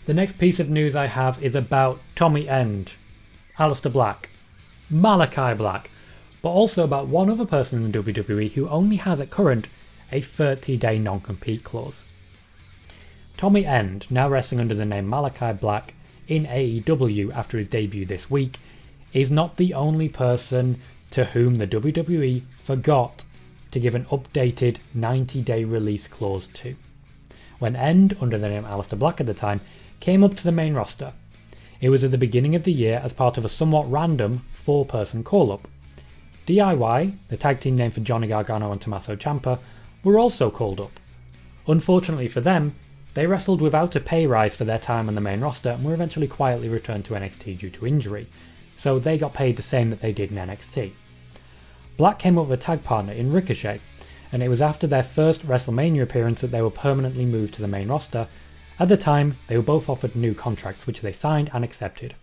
The next piece of news I have is about Tommy End, Aleister Black, Malakai Black, but also about one other person in the WWE who only has at current a 30-day non-compete clause. Tommy End, now wrestling under the name Malakai Black in AEW after his debut this week, is not the only person to whom the WWE forgot to give an updated 90-day release clause to. When End, under the name Aleister Black at the time, came up to the main roster, it was at the beginning of the year as part of a somewhat random 4-person call-up. DIY, the tag team name for Johnny Gargano and Tommaso Ciampa, were also called up. Unfortunately for them, they wrestled without a pay rise for their time on the main roster and were eventually quietly returned to NXT due to injury, so they got paid the same that they did in NXT. Black came up with a tag partner in Ricochet, and it was after their first WrestleMania appearance that they were permanently moved to the main roster. At the time, they were both offered new contracts, which they signed and accepted.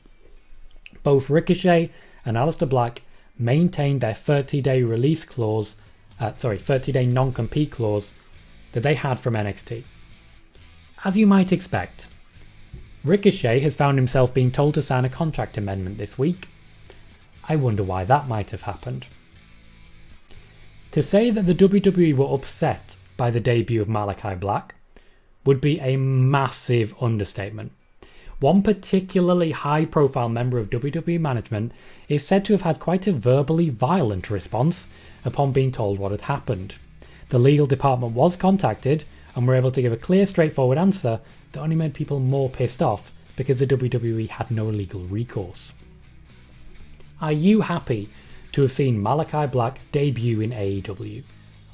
Both Ricochet and Aleister Black maintained their 30-day release clause, 30-day non-compete clause that they had from NXT. As you might expect, Ricochet has found himself being told to sign a contract amendment this week. I wonder why that might have happened. To say that the WWE were upset by the debut of Malakai Black would be a massive understatement. One particularly high-profile member of WWE management is said to have had quite a verbally violent response upon being told what had happened. The legal department was contacted and were able to give a clear, straightforward answer that only made people more pissed off because the WWE had no legal recourse. Are you happy to have seen Malakai Black debut in AEW?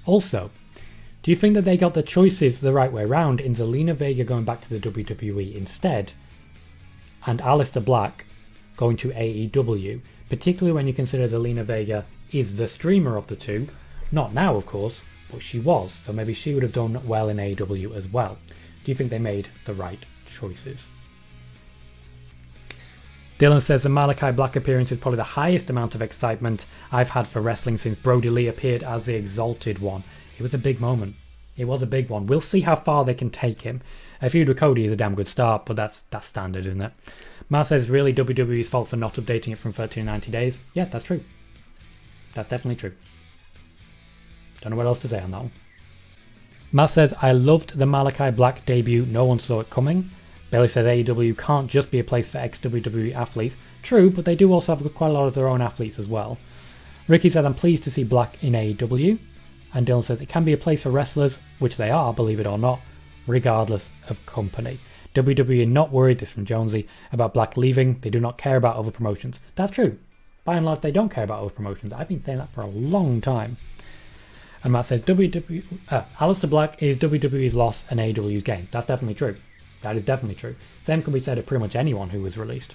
Also, do you think that they got the choices the right way round in Zelina Vega going back to the WWE instead, and Aleister Black going to AEW, particularly when you consider Zelina Vega is the streamer of the two, not now of course, but she was, so maybe she would have done well in AEW as well. Do you think they made the right choices? Dylan says the Malakai Black appearance is probably the highest amount of excitement I've had for wrestling since Brody Lee appeared as the Exalted One. It was a big moment. It was a big one. We'll see how far they can take him. A feud with Cody is a damn good start, but that's standard, isn't it? Matt says, really WWE's fault for not updating it from 30 to 90 days? Yeah, that's true. That's definitely true. Don't know what else to say on that one. Matt says, I loved the Malakai Black debut. No one saw it coming. Bailey says AEW can't just be a place for ex-WWE athletes. True, but they do also have quite a lot of their own athletes as well. Ricky says, I'm pleased to see Black in AEW. And Dylan says, it can be a place for wrestlers, which they are, believe it or not, regardless of company. WWE are not worried, this from Jonesy, about Black leaving. They do not care about other promotions. That's true. By and large, they don't care about other promotions. I've been saying that for a long time. And Matt says, Aleister Black is WWE's loss and AEW's gain. That's definitely true. That is definitely true. Same can be said of pretty much anyone who was released.